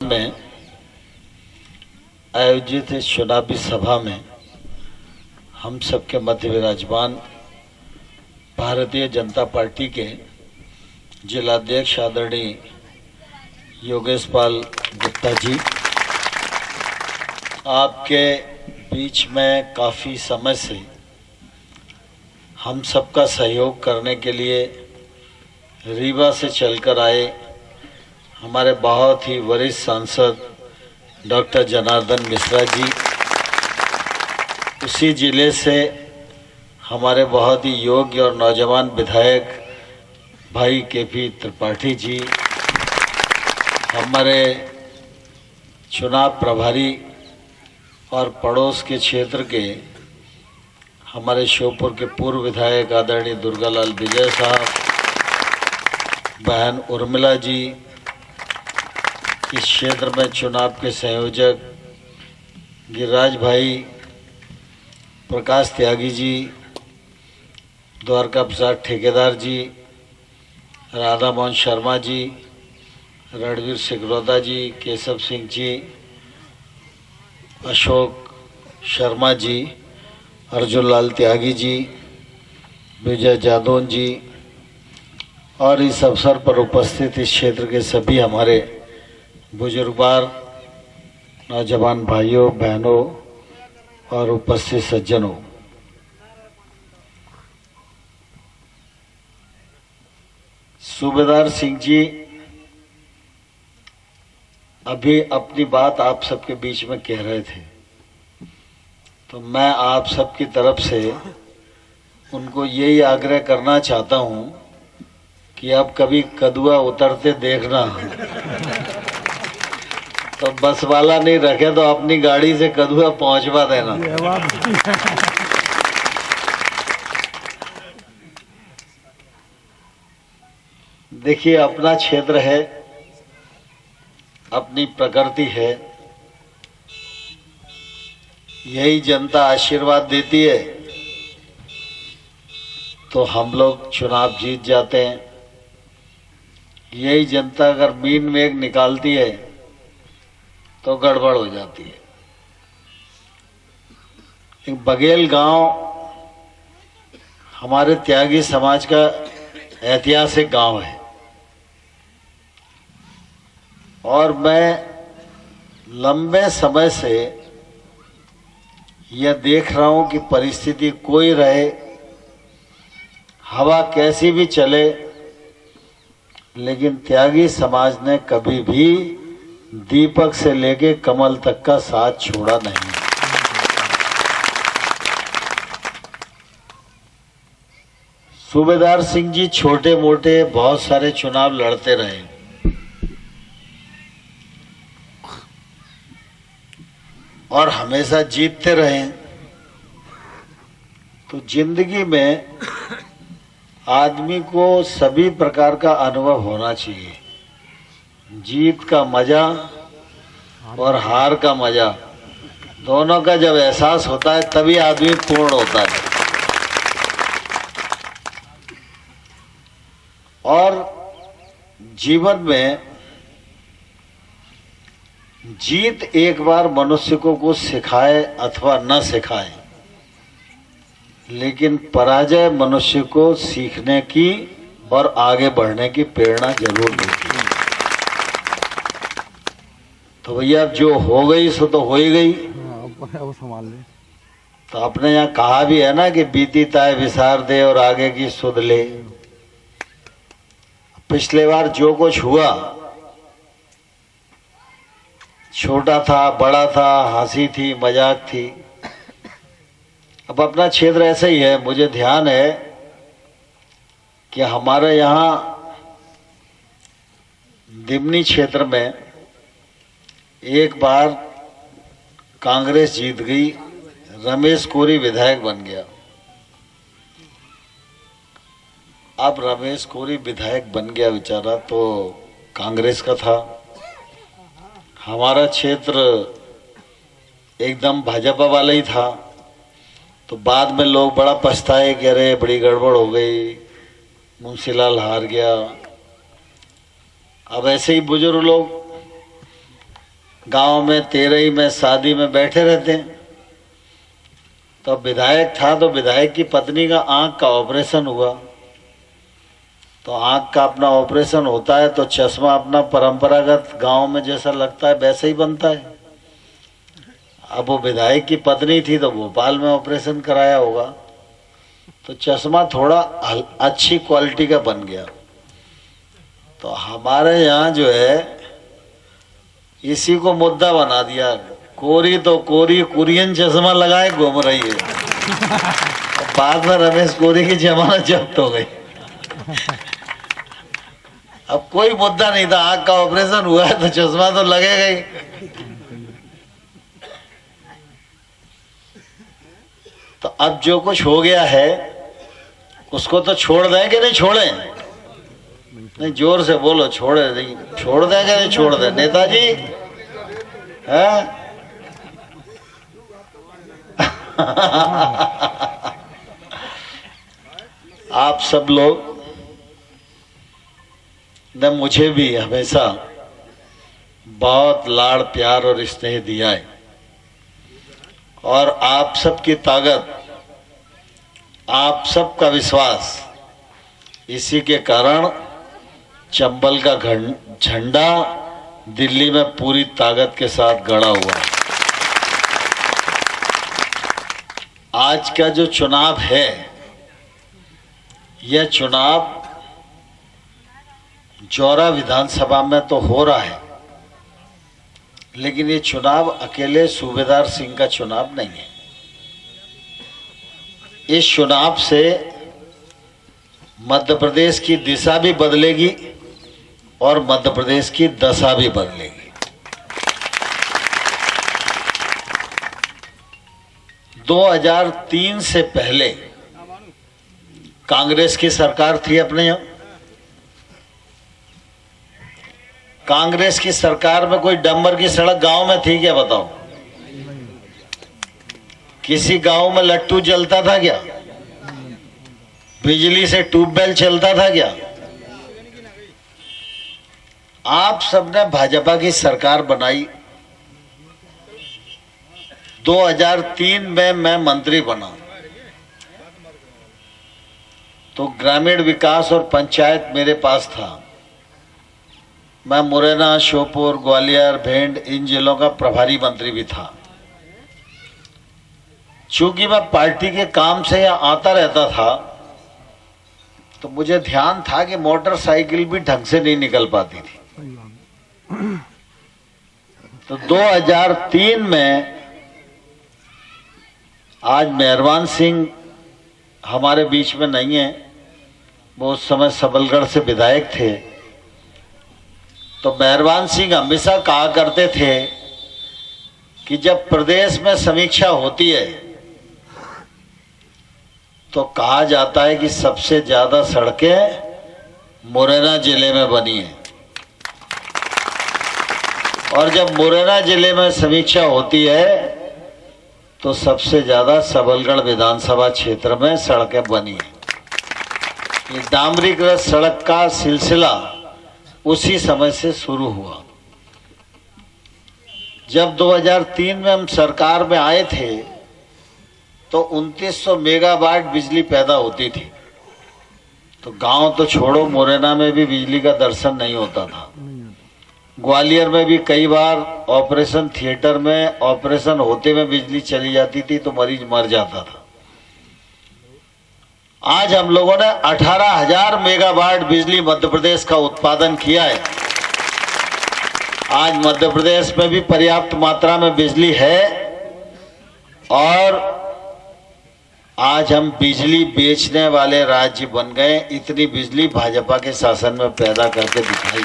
में आयोजित इस चुनावी सभा में हम सबके मध्य विराजमान भारतीय जनता पार्टी के जिलाध्यक्ष आदरणीय योगेश पाल गुप्ता जी, आपके बीच में काफ़ी समय से हम सबका सहयोग करने के लिए रीवा से चलकर आए हमारे बहुत ही वरिष्ठ सांसद डॉक्टर जनार्दन मिश्रा जी, उसी ज़िले से हमारे बहुत ही योग्य और नौजवान विधायक भाई के.पी. त्रिपाठी जी, हमारे चुनाव प्रभारी और पड़ोस के क्षेत्र के हमारे श्योपुर के पूर्व विधायक आदरणीय दुर्गालाल विजय साहब, बहन उर्मिला जी, इस क्षेत्र में चुनाव के संयोजक गिरिराज भाई, प्रकाश त्यागी जी, द्वारका प्रसाद ठेकेदार जी, राधा मोहन शर्मा जी, रणवीर सिकरौदा जी, केशव सिंह जी, अशोक शर्मा जी, अर्जुन लाल त्यागी जी, विजय जादौन जी और इस अवसर पर उपस्थित इस क्षेत्र के सभी हमारे बुजुर्गवार नौजवान भाइयों बहनों और उपस्थित सज्जनों, सूबेदार सिंह जी अभी अपनी बात आप सबके बीच में कह रहे थे, तो मैं आप सबकी तरफ से उनको यही आग्रह करना चाहता हूं कि अब कभी कदुआ उतरते देखना तो बस वाला नहीं रखे तो अपनी गाड़ी से कदुआ पहुंचवा देना। देखिए, अपना क्षेत्र है, अपनी प्रकृति है, यही जनता आशीर्वाद देती है तो हम लोग चुनाव जीत जाते हैं। यही जनता अगर मीन मेघ निकालती है तो गड़बड़ हो जाती है। एक बघेल गांव हमारे त्यागी समाज का ऐतिहासिक गांव है और मैं लंबे समय से यह देख रहा हूं कि परिस्थिति कोई रहे, हवा कैसी भी चले, लेकिन त्यागी समाज ने कभी भी दीपक से लेके कमल तक का साथ छोड़ा नहीं। सूबेदार सिंह जी छोटे मोटे बहुत सारे चुनाव लड़ते रहे और हमेशा जीतते रहे, तो जिंदगी में आदमी को सभी प्रकार का अनुभव होना चाहिए। जीत का मजा और हार का मजा दोनों का जब एहसास होता है तभी आदमी पूर्ण होता है। और जीवन में जीत एक बार मनुष्य को सिखाए अथवा न सिखाए, लेकिन पराजय मनुष्य को सीखने की और आगे बढ़ने की प्रेरणा जरूर देती है। तो भैया जो हो गई सो तो हो ही गई। अब संभाल ले। तो अपने यहाँ कहा भी है ना कि बीती ताय विसार दे और आगे की सुध ले। पिछले बार जो कुछ हुआ, छोटा था बड़ा था, हंसी थी मजाक थी, अब अपना क्षेत्र ऐसा ही है। मुझे ध्यान है कि हमारे यहाँ दिमनी क्षेत्र में एक बार कांग्रेस जीत गई, रमेश कोरी विधायक बन गया। अब रमेश कोरी विधायक बन गया बेचारा, तो कांग्रेस का था। हमारा क्षेत्र एकदम भाजपा वाला ही था, तो बाद में लोग बड़ा पछताए कि अरे बड़ी गड़बड़ हो गई, मुंशीलाल हार गया। अब ऐसे ही बुजुर्ग लोग गांव में तेरही में शादी में बैठे रहते हैं। तो विधायक था तो विधायक की पत्नी का आंख का ऑपरेशन हुआ, तो आंख का अपना ऑपरेशन होता है तो चश्मा अपना परंपरागत गांव में जैसा लगता है वैसे ही बनता है। अब वो विधायक की पत्नी थी तो भोपाल में ऑपरेशन कराया होगा, तो चश्मा थोड़ा अच्छी क्वालिटी का बन गया। तो हमारे यहाँ जो है इसी को मुद्दा बना दिया, कोरी तो कोरी कुरियन चश्मा लगाए घूम रही है। बाद में रमेश कोरी की जमानत जब्त हो गई। अब कोई मुद्दा नहीं था, आंख का ऑपरेशन हुआ है तो चश्मा तो लगेगा ही। तो अब जो कुछ हो गया है उसको तो छोड़ दें कि नहीं छोड़ें? नहीं, जोर से बोलो, छोड़े नहीं, छोड़ दें कि नहीं छोड़ दें? नेताजी है? आप सब लोग ने मुझे भी हमेशा बहुत लाड़ प्यार और स्नेह दिया है, और आप सबकी ताकत, आप सबका विश्वास, इसी के कारण चंबल का झंडा दिल्ली में पूरी ताकत के साथ गड़ा हुआ है। आज का जो चुनाव है, यह चुनाव जौरा विधानसभा में तो हो रहा है, लेकिन ये चुनाव अकेले सूबेदार सिंह का चुनाव नहीं है। इस चुनाव से मध्य प्रदेश की दिशा भी बदलेगी और मध्य प्रदेश की दशा भी बदलेगी। 2003 से पहले कांग्रेस की सरकार थी अपने यहाँ। कांग्रेस की सरकार में कोई डंबर की सड़क गांव में थी क्या? बताओ, किसी गांव में लट्टू जलता था क्या? बिजली से ट्यूबवेल चलता था क्या? आप सबने भाजपा की सरकार बनाई। 2003 में मैं मंत्री बना तो ग्रामीण विकास और पंचायत मेरे पास था। मैं मुरैना, श्योपुर, ग्वालियर, भिंड इन जिलों का प्रभारी मंत्री भी था। चूंकि मैं पार्टी के काम से यहाँ आता रहता था तो मुझे ध्यान था कि मोटरसाइकिल भी ढंग से नहीं निकल पाती थी। तो 2003 में आज मेहरबान सिंह हमारे बीच में नहीं है, वो उस समय सबलगढ़ से विधायक थे। तो मेहरबान सिंह हमेशा कहा करते थे कि जब प्रदेश में समीक्षा होती है तो कहा जाता है कि सबसे ज्यादा सड़कें मुरैना जिले में बनी है, और जब मुरैना जिले में समीक्षा होती है तो सबसे ज्यादा सबलगढ़ विधानसभा क्षेत्र में सड़कें बनी है। ये डामरीकृत सड़क का सिलसिला उसी समय से शुरू हुआ। जब 2003 में हम सरकार में आए थे तो 2900 मेगावाट बिजली पैदा होती थी। तो गांव तो छोड़ो, मुरैना में भी बिजली का दर्शन नहीं होता था। ग्वालियर में भी कई बार ऑपरेशन थिएटर में ऑपरेशन होते में बिजली चली जाती थी तो मरीज मर जाता था। आज हम लोगों ने 18,000 मेगावाट बिजली मध्य प्रदेश का उत्पादन किया है। आज मध्य प्रदेश में भी पर्याप्त मात्रा में बिजली है, और आज हम बिजली बेचने वाले राज्य बन गए। इतनी बिजली भाजपा के शासन में पैदा करके दिखाई।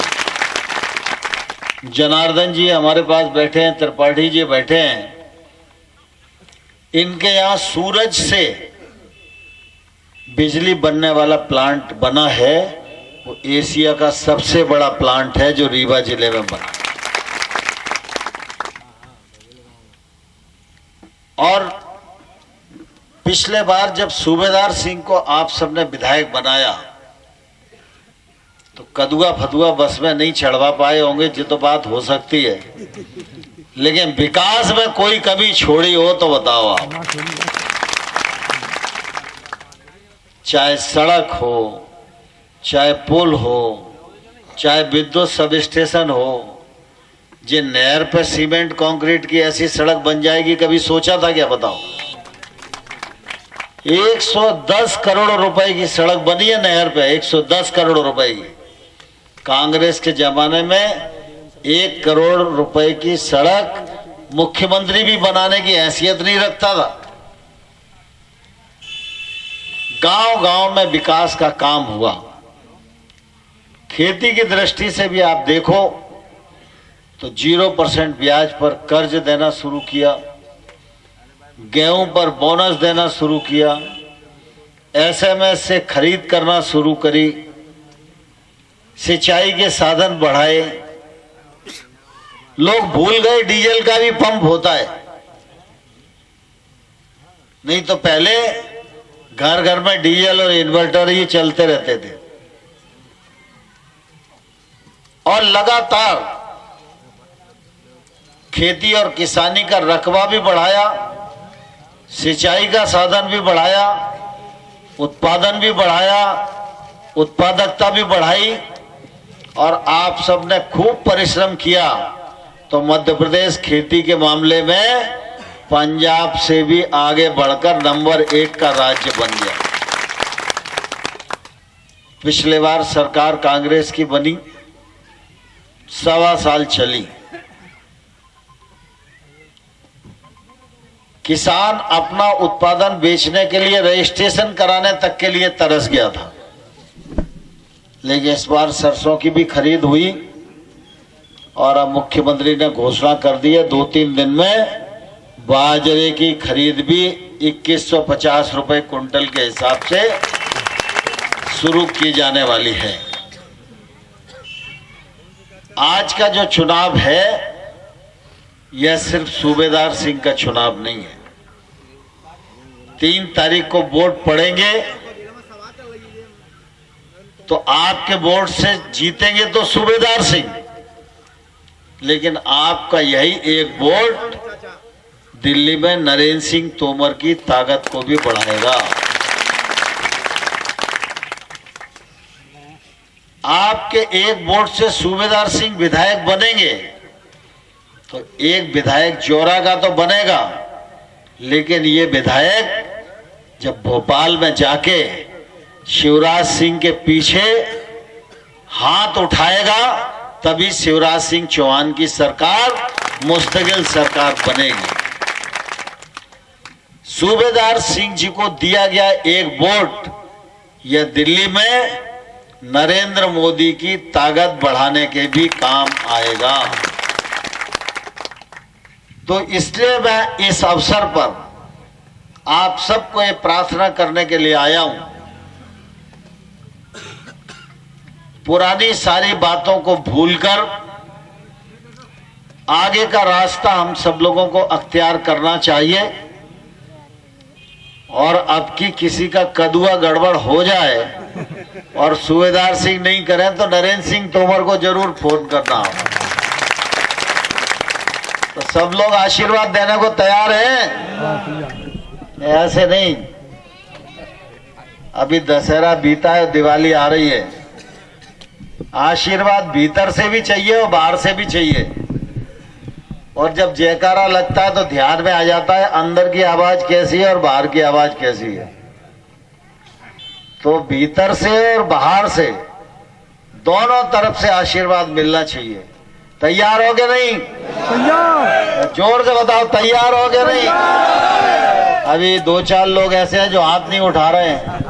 जनार्दन जी हमारे पास बैठे हैं, त्रिपाठी जी बैठे हैं, इनके यहाँ सूरज से बिजली बनने वाला प्लांट बना है। वो एशिया का सबसे बड़ा प्लांट है जो रीवा जिले में बना। और पिछले बार जब सूबेदार सिंह को आप सबने विधायक बनाया तो कदुआ फदुआ बस में नहीं चढ़वा पाए होंगे, ये तो बात हो सकती है। लेकिन विकास में कोई कमी छोड़ी हो तो बताओ आप। ना छोड़ी है। चाहे सड़क हो, चाहे पुल हो, चाहे विद्युत सब स्टेशन हो, जे नहर पर सीमेंट कंक्रीट की ऐसी सड़क बन जाएगी, कभी सोचा था क्या? बताओ। 110 करोड़ रुपए की सड़क बनी है नहर पे, 110 करोड़ रुपए की। कांग्रेस के जमाने में 1 करोड़ रुपए की सड़क मुख्यमंत्री भी बनाने की हैसियत नहीं रखता था। गांव गांव में विकास का काम हुआ। खेती की दृष्टि से भी आप देखो तो 0% ब्याज पर कर्ज देना शुरू किया, गेहूं पर बोनस देना शुरू किया, एसएमएस से खरीद करना शुरू करी, सिंचाई के साधन बढ़ाए। लोग भूल गए डीजल का भी पंप होता है। नहीं तो पहले घर घर में डीजल और इन्वर्टर ही चलते रहते थे। और लगातार खेती और किसानी का रकबा भी बढ़ाया, सिंचाई का साधन भी बढ़ाया, उत्पादन भी बढ़ाया, उत्पादकता भी बढ़ाई। और आप सबने खूब परिश्रम किया तो मध्य प्रदेश खेती के मामले में पंजाब से भी आगे बढ़कर नंबर 1 का राज्य बन गया। पिछले बार सरकार कांग्रेस की बनी, 1.25 साल चली। किसान अपना उत्पादन बेचने के लिए रजिस्ट्रेशन कराने तक के लिए तरस गया था। लेकिन इस बार सरसों की भी खरीद हुई और अब मुख्यमंत्री ने घोषणा कर दी है 2-3 दिन में बाजरे की खरीद भी 2150 रुपए कुंटल के हिसाब से शुरू की जाने वाली है। आज का जो चुनाव है यह सिर्फ सूबेदार सिंह का चुनाव नहीं है। 3 तारीख को वोट पड़ेंगे तो आपके वोट से जीतेंगे तो सूबेदार सिंह, लेकिन आपका यही एक वोट दिल्ली में नरेंद्र सिंह तोमर की ताकत को भी बढ़ाएगा। आपके एक वोट से सूबेदार सिंह विधायक बनेंगे तो एक विधायक जोरा का तो बनेगा, लेकिन ये विधायक जब भोपाल में जाके शिवराज सिंह के पीछे हाथ उठाएगा तभी शिवराज सिंह चौहान की सरकार मुस्तकिल सरकार बनेगी। सूबेदार सिंह जी को दिया गया एक वोट यह दिल्ली में नरेंद्र मोदी की ताकत बढ़ाने के भी काम आएगा। तो इसलिए मैं इस अवसर पर आप सबको ये प्रार्थना करने के लिए आया हूं, पुरानी सारी बातों को भूलकर आगे का रास्ता हम सब लोगों को अख्तियार करना चाहिए। और अब की किसी का कदुआ गड़बड़ हो जाए और सूबेदार सिंह नहीं करें तो नरेंद्र सिंह तोमर को जरूर फोन करना होगा। तो सब लोग आशीर्वाद देने को तैयार हैं? ऐसे नहीं, अभी दशहरा बीता है, दिवाली आ रही है। आशीर्वाद भीतर से भी चाहिए और बाहर से भी चाहिए। और जब जयकारा लगता है तो ध्यान में आ जाता है अंदर की आवाज कैसी है और बाहर की आवाज कैसी है। तो भीतर से और बाहर से दोनों तरफ से आशीर्वाद मिलना चाहिए। तैयार हो गए? नहीं तैयार। जोर से बताओ, तैयार हो गए? नहीं। अभी 2-4 लोग ऐसे हैं जो हाथ नहीं उठा रहे हैं।